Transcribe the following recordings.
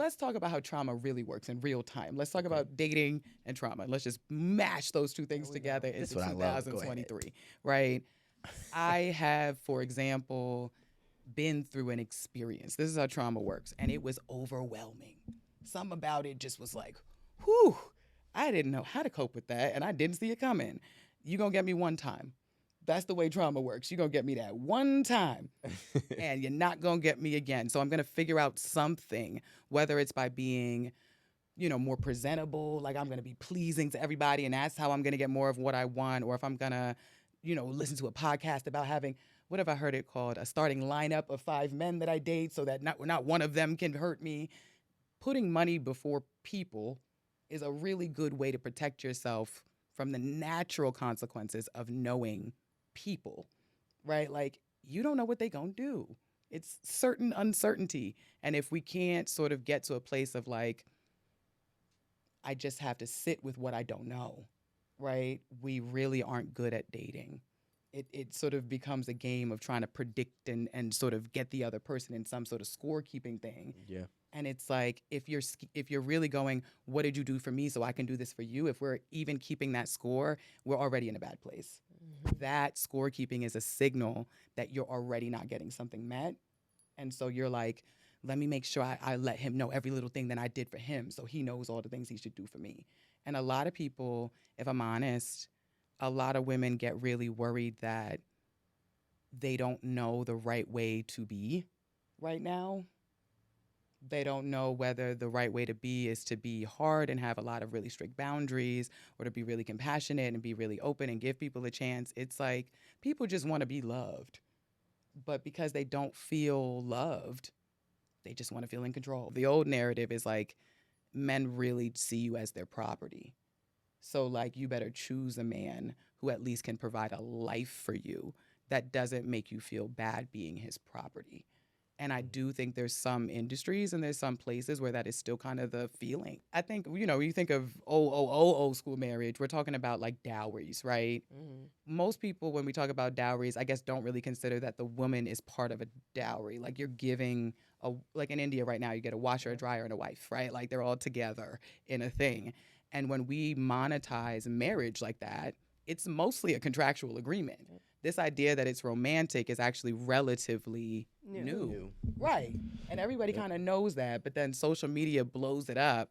let's talk about how trauma really works in real time. Let's talk about dating and trauma. Let's just mash those two things together into what I love. Go ahead. 2023, right? I have, for example, been through an experience. This is how trauma works, and it was overwhelming. Something about it just was like, whew, I didn't know how to cope with that, and I didn't see it coming. You gonna get me one time. That's the way trauma works. You're gonna get me that one time, and you're not gonna get me again. So I'm gonna figure out something, whether it's by being, more presentable, like I'm gonna be pleasing to everybody, and that's how I'm gonna get more of what I want, or if I'm gonna, listen to a podcast about having, what have I heard it called, a starting lineup of 5 men that I date, so that not one of them can hurt me. Putting money before people is a really good way to protect yourself from the natural consequences of knowing people, right? Like, you don't know what they gonna do. It's certain uncertainty. And if we can't sort of get to a place of like, I just have to sit with what I don't know, right? We really aren't good at dating. It sort of becomes a game of trying to predict and sort of get the other person in some sort of scorekeeping thing. Yeah. And it's like, if you're really going, what did you do for me so I can do this for you? If we're even keeping that score, we're already in a bad place. That scorekeeping is a signal that you're already not getting something met. And so you're like, let me make sure I let him know every little thing that I did for him so he knows all the things he should do for me. And a lot of people, if I'm honest, a lot of women get really worried that they don't know the right way to be right now. They don't know whether the right way to be is to be hard and have a lot of really strict boundaries, or to be really compassionate and be really open and give people a chance. It's like, people just want to be loved. But because they don't feel loved, they just want to feel in control. The old narrative is like, men really see you as their property. So like, you better choose a man who at least can provide a life for you that doesn't make you feel bad being his property. And I do think there's some industries and there's some places where that is still kind of the feeling. I think, you think of old school marriage, we're talking about like dowries, right? Most people, when we talk about dowries, I guess don't really consider that the woman is part of a dowry. Like, you're giving, like in India right now, you get a washer, a dryer, and a wife, right? Like, they're all together in a thing. And when we monetize marriage like that, it's mostly a contractual agreement. This idea that it's romantic is actually relatively new. Right. And everybody kind of knows that, but then social media blows it up,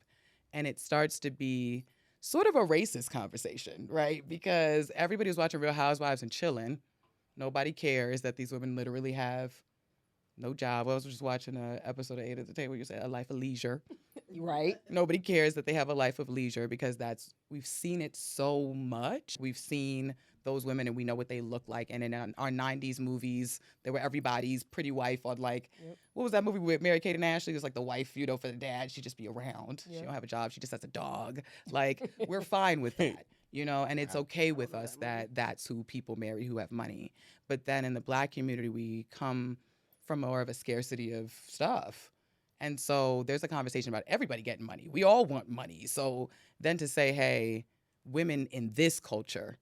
and it starts to be sort of a racist conversation, right? Because everybody was watching Real Housewives and chilling. Nobody cares that these women literally have no job. I was just watching an episode of 8 at the Table where you said a life of leisure. Right. Nobody cares that they have a life of leisure, because we've seen it so much. We've seen those women and we know what they look like. And in our 90s movies, they were everybody's pretty wife on like, what was that movie with Mary-Kate and Ashley? It was like the wife, for the dad. She'd just be around. She don't have a job. She just has a dog. Like, we're fine with that, and it's okay with us that that's who people marry who have money. But then in the Black community, we come from more of a scarcity of stuff. And so there's a conversation about everybody getting money. We all want money. So then to say, hey, women in this culture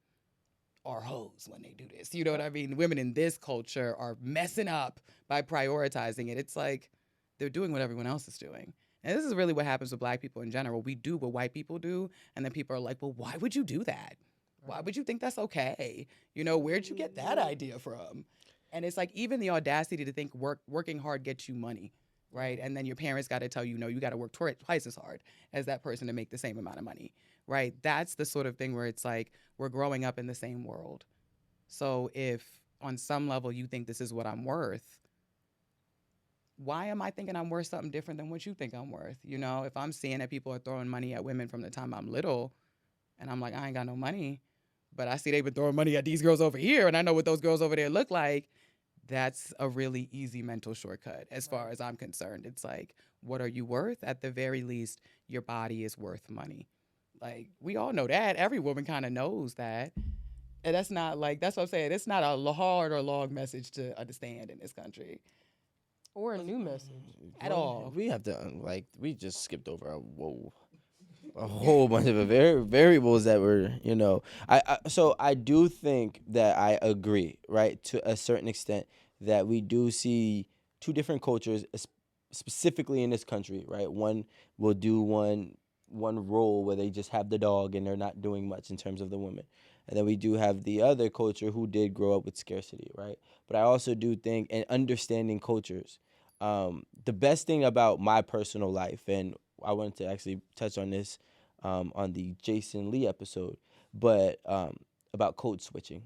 are hoes when they do this. You know what I mean? Women in this culture are messing up by prioritizing it. It's like, they're doing what everyone else is doing. And this is really what happens with Black people in general. We do what white people do, and then people are like, well, why would you do that? Why would you think that's okay? Where'd you get that idea from? And it's like, even the audacity to think working hard gets you money, right? And then your parents got to tell you, no, you got to work twice as hard as that person to make the same amount of money, right? That's the sort of thing where it's like, we're growing up in the same world. So if on some level you think this is what I'm worth, why am I thinking I'm worth something different than what you think I'm worth? If I'm seeing that people are throwing money at women from the time I'm little, and I'm like, I ain't got no money, but I see they've been throwing money at these girls over here, and I know what those girls over there look like, that's a really easy mental shortcut as far as I'm concerned. It's like, what are you worth? At the very least, your body is worth money. Like, we all know that. Every woman kind of knows that. And that's not like, that's what I'm saying. It's not a hard or long message to understand in this country. Or a new message. At all. We have to, we just skipped over a whole bunch of variables that were, so I do think that I agree, right, to a certain extent, that we do see two different cultures specifically in this country, right? One will do one role where they just have the dog and they're not doing much in terms of the women. And then we do have the other culture who did grow up with scarcity, right? But I also do think, and understanding cultures, the best thing about my personal life, and I wanted to actually touch on this on the Jason Lee episode, but about code switching.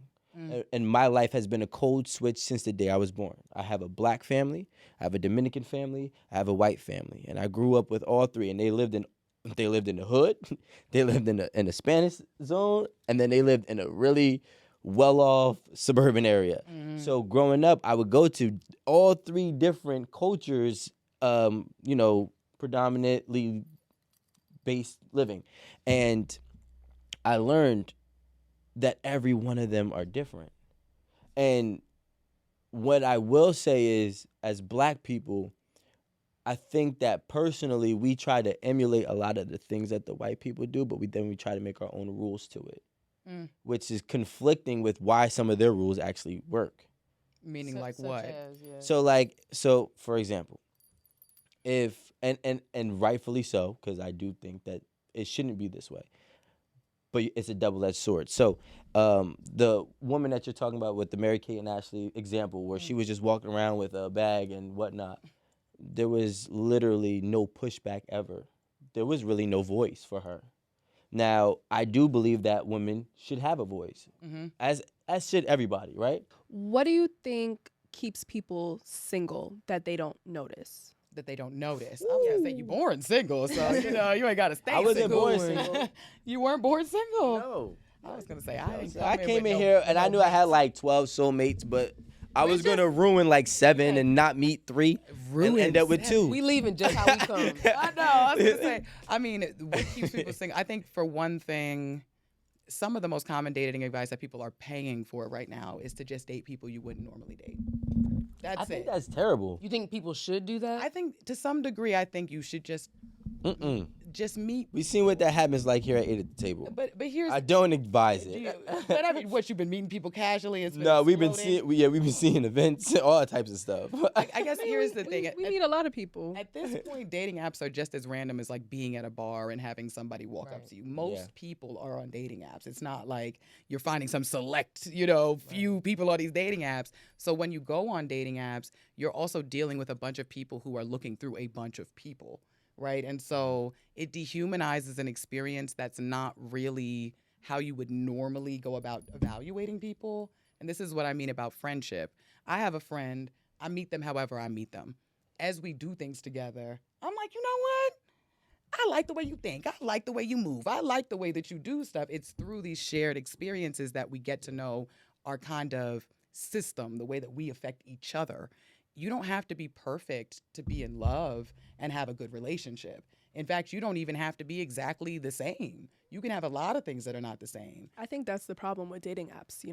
And my life has been a code switch since the day I was born. I have a black family, I have a Dominican family, I have a white family, and I grew up with all three. And they lived in the hood, they lived in the Spanish zone, and then they lived in a really well-off suburban area. So growing up, I would go to all three different cultures, predominantly based living, and I learned that every one of them are different. And what I will say is, as black people, I think that personally we try to emulate a lot of the things that the white people do, but we try to make our own rules to it, which is conflicting with why some of their rules actually work. Meaning like what? So for example, if and rightfully so, because I do think that it shouldn't be this way, but it's a double-edged sword. So the woman that you're talking about with the Mary Kate and Ashley example, where she was just walking around with a bag and whatnot, there was literally no pushback ever. There was really no voice for her. Now, I do believe that women should have a voice, as should everybody, right? What do you think keeps people single that they don't notice? That they don't notice. I was gonna say you born single, so you ain't gotta stay I wasn't single. born single. You weren't born single. No. I was gonna say I came in here and I knew I had like 12 soulmates, but I was gonna ruin like 7 and not meet 3 and end up with 2. We leaving just how we come. I know. I was gonna say. I mean, what keeps people single? I think for one thing, some of the most common dating advice that people are paying for right now is to just date people you wouldn't normally date. I think that's terrible. You think people should do that? I think to some degree, I think you should just meet. We seen what that happens like here at 8 at the table. But here's I don't advise it. but I mean, what you've been meeting people casually? No, we've been seeing events, all types of stuff. I guess here's the thing. We meet a lot of people. At this point, dating apps are just as random as like being at a bar and having somebody walk up to you. Most people are on dating apps. It's not like you're finding some select, few people on these dating apps. So when you go on dating apps, you're also dealing with a bunch of people who are looking through a bunch of people, right? And so it dehumanizes an experience that's not really how you would normally go about evaluating people. And this is what I mean about friendship. I have a friend. I meet them however I meet them. As we do things together, I'm like, you know what? I like the way you think. I like the way you move. I like the way that you do stuff. It's through these shared experiences that we get to know our kind of system, the way that we affect each other. You don't have to be perfect to be in love and have a good relationship. In fact, you don't even have to be exactly the same. You can have a lot of things that are not the same. I think that's the problem with dating apps,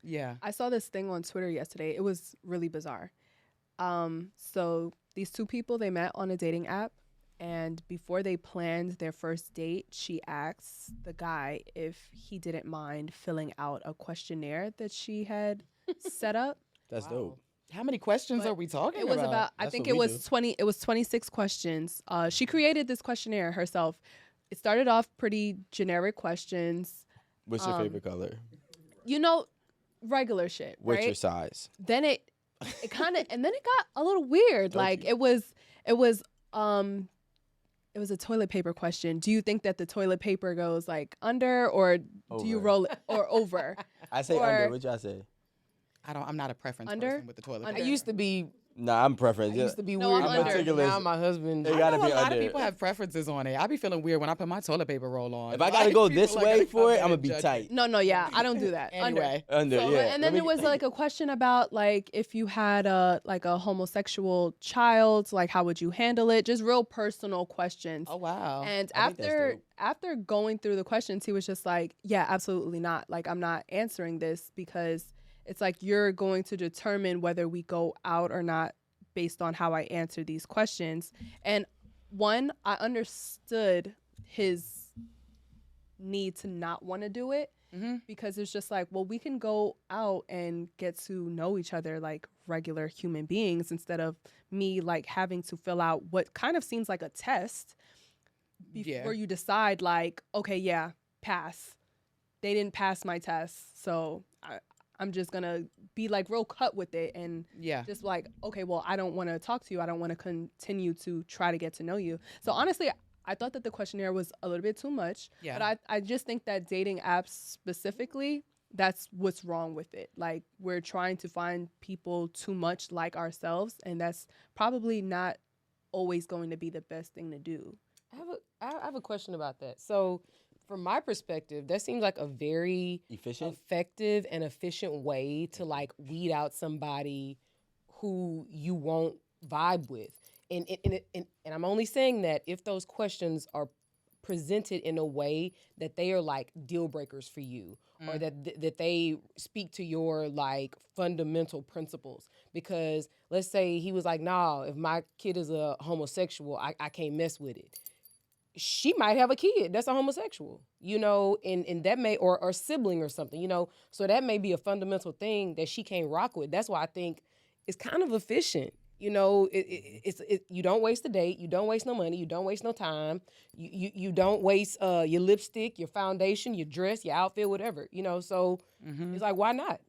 Yeah. I saw this thing on Twitter yesterday. It was really bizarre. So these two people, they met on a dating app, and before they planned their first date, she asked the guy if he didn't mind filling out a questionnaire that she had set up. That's dope. How many questions are we talking about? It was about? about, I think it was 20, it was 26 questions. She created this questionnaire herself. It started off pretty generic questions. What's your favorite color? Regular shit, What's right? your size? Then it kind of, and then it got a little weird. Like it was a toilet paper question. Do you think that the toilet paper goes like under, or do you roll it, or over? I say under. What y'all say? I'm not a preference Under? person with the toilet Under. paper. I used to be. Nah, I'm preference. I used to be No, weird. I'm about it. meticulous. Now my husband. It I gotta know be a lot under. of people have preferences on it. I be feeling weird when I put my toilet paper roll on. If I gotta go this people are way gonna for come it, in I'm gonna and be judge tight. No, yeah, I don't do that. Anyway. Under, So, yeah. and then there was like a question about like if you had a homosexual child, like how would you handle it? Just real personal questions. Oh wow. And I think that's after going through the questions, he was just like, yeah, absolutely not. Like, I'm not answering this because it's like you're going to determine whether we go out or not based on how I answer these questions. And I understood his need to not want to do it because it's just like, well, we can go out and get to know each other like regular human beings instead of me like having to fill out what kind of seems like a test before you decide like, okay, yeah, pass. They didn't pass my test, so I'm just gonna be like real cut with it and just like, okay, well, I don't want to talk to you. I don't want to continue to try to get to know you. So honestly, I thought that the questionnaire was a little bit too much. Yeah. But I just think that dating apps specifically, that's what's wrong with it. Like, we're trying to find people too much like ourselves, and that's probably not always going to be the best thing to do. I have a question about that. So, from my perspective, that seems like a very effective and efficient way to like weed out somebody who you won't vibe with. And I'm only saying that if those questions are presented in a way that they are like deal breakers for you, or that they speak to your like fundamental principles. Because let's say he was like, nah, if my kid is a homosexual, I can't mess with it. She might have a kid that's a homosexual, you know, and that may, or sibling or something, you know, so that may be a fundamental thing that she can't rock with. That's why I think it's kind of efficient. You know, you don't waste a date, you don't waste no money, you don't waste no time, you don't waste your lipstick, your foundation, your dress, your outfit, whatever, you know, so it's like, why not?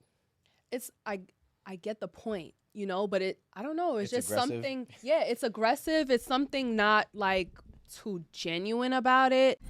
I get the point, you know, but I don't know, it's just aggressive. Something, it's aggressive, it's something not like too genuine about it.